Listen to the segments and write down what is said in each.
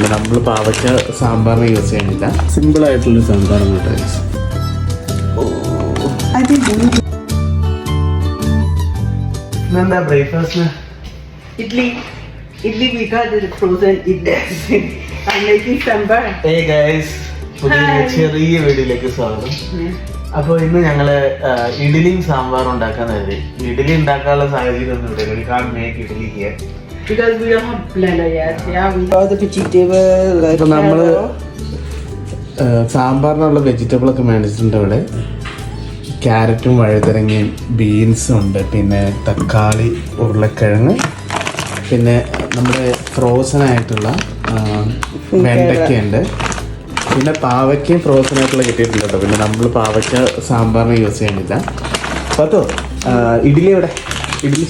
പിന്നെ നമ്മൾ പാവയ്ക്ക സാമ്പാറിന് യൂസ് ചെയ്യണില്ല. സിമ്പിളായിട്ടുള്ള സാമ്പാറാണ് കേട്ടോ. ഇന്നെന്താ ബ്രേക്ക്ഫാസ്റ്റിന്? Idli we got the frozen idli. I'm making sambar. Hey guys, ചെറിയ വീഡിയോയിലേക്ക് സ്വാഗതം. അപ്പോൾ ഇന്ന് ഞങ്ങള് ഇഡ്ഡലിയും സാമ്പാറും ഉണ്ടാക്കാൻ കരുതി. ഇഡ്ഡലി ഉണ്ടാക്കാനുള്ള സാഹചര്യം ഒന്നും ഇവിടെ. We can't make idli here because we don't have blender yet. Yeah, we got the vegetable. അപ്പോൾ നമ്മള് സാമ്പാറിനുള്ള വെജിറ്റബിൾ ഒക്കെ മേടിച്ചിട്ടുണ്ട്. ഇവിടെ ക്യാരറ്റും വഴുതനങ്ങയും ബീൻസും ഉണ്ട്, പിന്നെ തക്കാളി, ഉരുളക്കിഴങ്ങ്, പിന്നെ നമ്മുടെ ഫ്രോസൺ ആയിട്ടുള്ള വെണ്ടയ്ക്കയുണ്ട്, പിന്നെ പാവയ്ക്കയും ഫ്രോസൺ ആയിട്ടുള്ള കിട്ടിയിട്ടുണ്ട് കേട്ടോ. പിന്നെ നമ്മൾ പാവയ്ക്ക സാമ്പാറിന് യൂസ് ചെയ്യണില്ല. പത്തോ ഇഡ്ഡലി എവിടെ? ഇഡ്ഡലി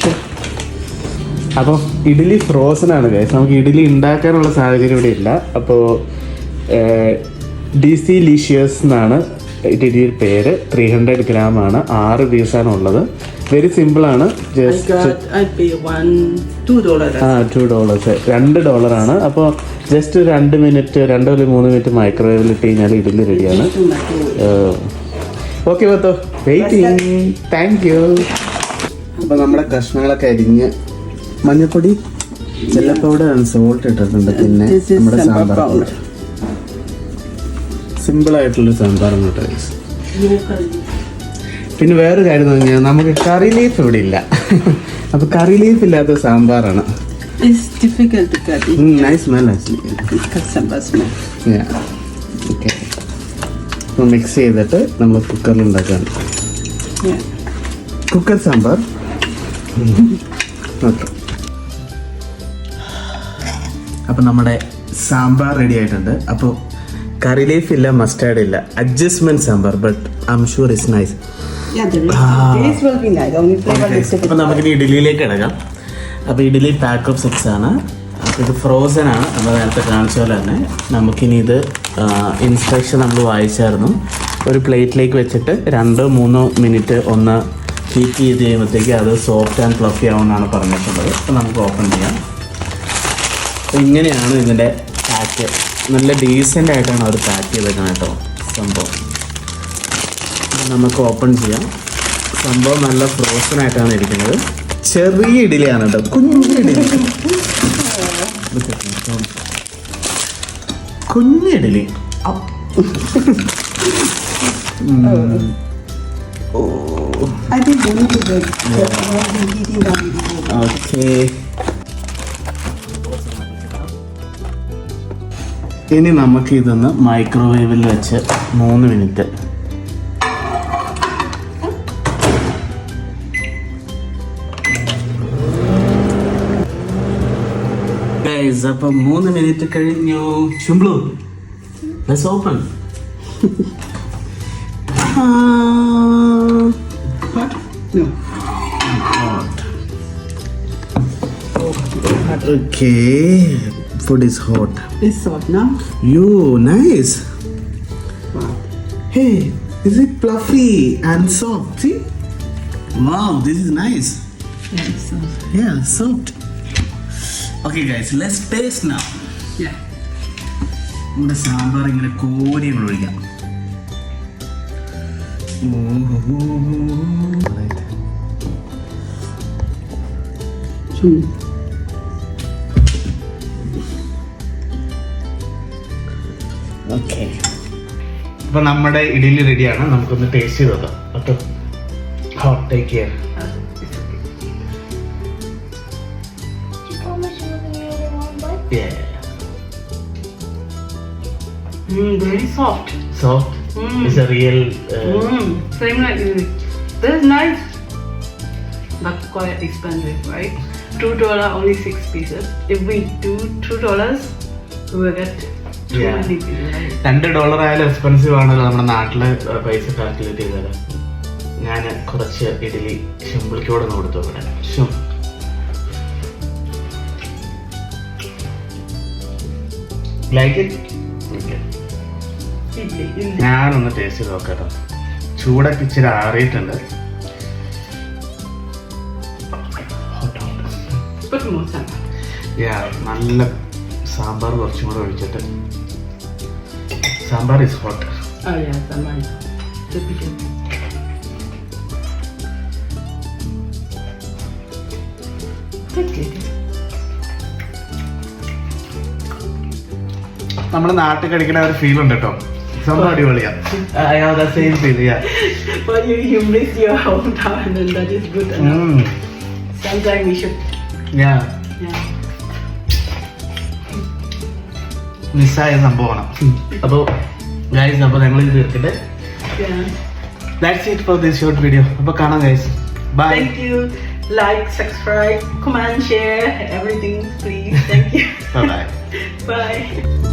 അപ്പോൾ ഇഡ്ഡലി ഫ്രോസൺ ആണ് ഗൈസ്. നമുക്ക് ഇഡ്ഡലി ഉണ്ടാക്കാനുള്ള സാഹചര്യം ഇവിടെ ഇല്ല. അപ്പോൾ DC ലിഷ്യസ് എന്നാണ് ഇഡ്ഡലിയുടെ പേര്. 300 gram ആണ്, 6 പീസാണ് ഉള്ളത്. വെരി സിമ്പിളാണ്. ജസ്റ്റ് $2 ആണ്. അപ്പോൾ ജസ്റ്റ് 2 മിനിറ്റ് 2 or 3 മിനിറ്റ് മൈക്രോവേവിൽ ഇട്ട് കഴിഞ്ഞാൽ ഇഡ്ഡലി റെഡിയാണ്. ഓക്കെ പത്തോ, വെയിറ്റിംഗ്. Thank you. അപ്പോൾ നമ്മുടെ കഷ്ണങ്ങളൊക്കെ അരിഞ്ഞ് മഞ്ഞൾപ്പൊടി, ചില്ല പൗഡർ ആൻഡ് സോൾട്ട് ഇട്ടിട്ടുണ്ട്. പിന്നെ നമ്മുടെ സാമ്പാർ പൗഡർ. സിമ്പിളായിട്ടുള്ള സാമ്പാറാണ് കേട്ടോ. പിന്നെ വേറൊരു കാര്യം എന്ന് പറഞ്ഞാൽ നമുക്ക് കറി ലീഫ് ഇവിടെ ഇല്ല. അപ്പോൾ കറി ലീഫ് ഇല്ലാത്ത സാമ്പാറാണ്. Nice smell actually. ഓക്കെ, അപ്പോൾ മിക്സ് ചെയ്തിട്ട് നമ്മൾ കുക്കറിൽ ഉണ്ടാക്കാൻ. കുക്കർ സാമ്പാർ. ഓക്കെ, അപ്പോൾ നമ്മുടെ സാമ്പാർ റെഡി ആയിട്ടുണ്ട്. അപ്പോൾ കറി ലീഫ് ഇല്ല, മസ്റ്റാർഡ് ഇല്ല, adjustment sambar. But I am sure it's nice. അപ്പോൾ നമുക്കിനി ഇഡ്ഡലിയിലേക്ക് ഇടക്കാം. അപ്പോൾ ഇഡ്ഡലി പാക്ക് ഓഫ് 6 ആണ്. അപ്പോൾ ഇത് ഫ്രോസൺ ആണ്. നമ്മൾ നേരത്തെ കാണിച്ച പോലെ തന്നെ നമുക്കിനി ഇത് ഇൻസ്ട്രക്ഷൻ നമ്മൾ വായിച്ചായിരുന്നു. ഒരു പ്ലേറ്റിലേക്ക് വെച്ചിട്ട് 2-3 മിനിറ്റ് ഒന്ന് ഹീറ്റ് ചെയ്ത് കഴിയുമ്പോഴത്തേക്ക് അത് സോഫ്റ്റ് ആൻഡ് ഫ്ലഫി ആവുമെന്നാണ് പറഞ്ഞിട്ടുള്ളത്. അപ്പോൾ നമുക്ക് ഓപ്പൺ ചെയ്യാം. അപ്പോൾ ഇങ്ങനെയാണ് ഇതിൻ്റെ പാക്ക്. നല്ല ഡീസൻ്റ് ആയിട്ടാണ് അവർ പാക്ക് ചെയ്തേക്കുന്നത് കേട്ടോ സംഭവം. നമുക്ക് ഓപ്പൺ ചെയ്യാം. സംഭവം നല്ല ഫ്രോസൺ ആയിട്ടാണ് ഇരിക്കുന്നത്. ചെറിയ ഇഡ്ഡലിയാണ് കേട്ടോ, കുഞ്ഞു ഇഡ്ഡലി. കുഞ്ഞു ഇഡ്ഡലി. ഓക്കേ, ഇനി നമുക്ക് ഇതൊന്ന് മൈക്രോവേവിൽ വെച്ച് 3 മിനിറ്റ്. അപ്പം 3 മിനിറ്റ് കഴിഞ്ഞു. ശുംബ്ലു, let's open. Okay, food is hot. It's hot now. You nice. Wow. Hey, is it fluffy and soft? See? Wow, this is nice. Yeah, it's soft. Yeah, soft. Okay guys, let's taste now. Yeah. നമ്മുടെ സാമ്പാർ ഇങ്ങനെ കോരി ഒഴിക്കാം. Okay, അപ്പൊ നമ്മുടെ ഇഡ്ഡലി റെഡിയാണ്. നമുക്കൊന്ന് taste ചെയ്ത് നോക്കാം. Okay, hot, take care. Yeah. Very soft. Soft. It's a real. Same like this is nice, but quite expensive, right? $2 only 6 pieces. If we do $2, we will get too many pieces. Right? $2 ആയാലും expensive ആണല്ലോ നമ്മുടെ നാട്ടിലെ പൈസ calculate ചെയ്താൽ. ഞാൻ കുറച്ച് ഇഡ്ഡലി ശുംബ്ലിക്കോടെ കൊടുത്തു. Like it. ഞാനൊന്ന് ടേസ്റ്റ് ചെയ്ത് നോക്കാം. ചൂടൊക്കെ ഇച്ചിരി ആറിയിട്ടുണ്ട്. നല്ല സാമ്പാർ കുറച്ചും കൂടെ ഒഴിച്ചിട്ട്. Sambar is hot. Oh yeah, that one. The bigger. നമ്മുടെ നാട്ടിൽ കഴിക്കുന്ന ഒരു ഫീൽ ഉണ്ട് കേട്ടോ. സംഭവം അടിപൊളിയാ. I have the same feel, yeah. But you miss your hometown and that is good enough. Sometime we should. Yeah. Yeah. മിസ്സായ സംഭവമാണ്. അപ്പോൾ ഗൈസ്, അപ്പോൾ ഞങ്ങൾ ഇത് തീർക്കട്ടെ. Yeah. That's it for this short video. അപ്പോൾ കാണാം guys. Bye. Thank you. Like, subscribe, comment, share, everything, please. Thank you. Bye bye. Bye.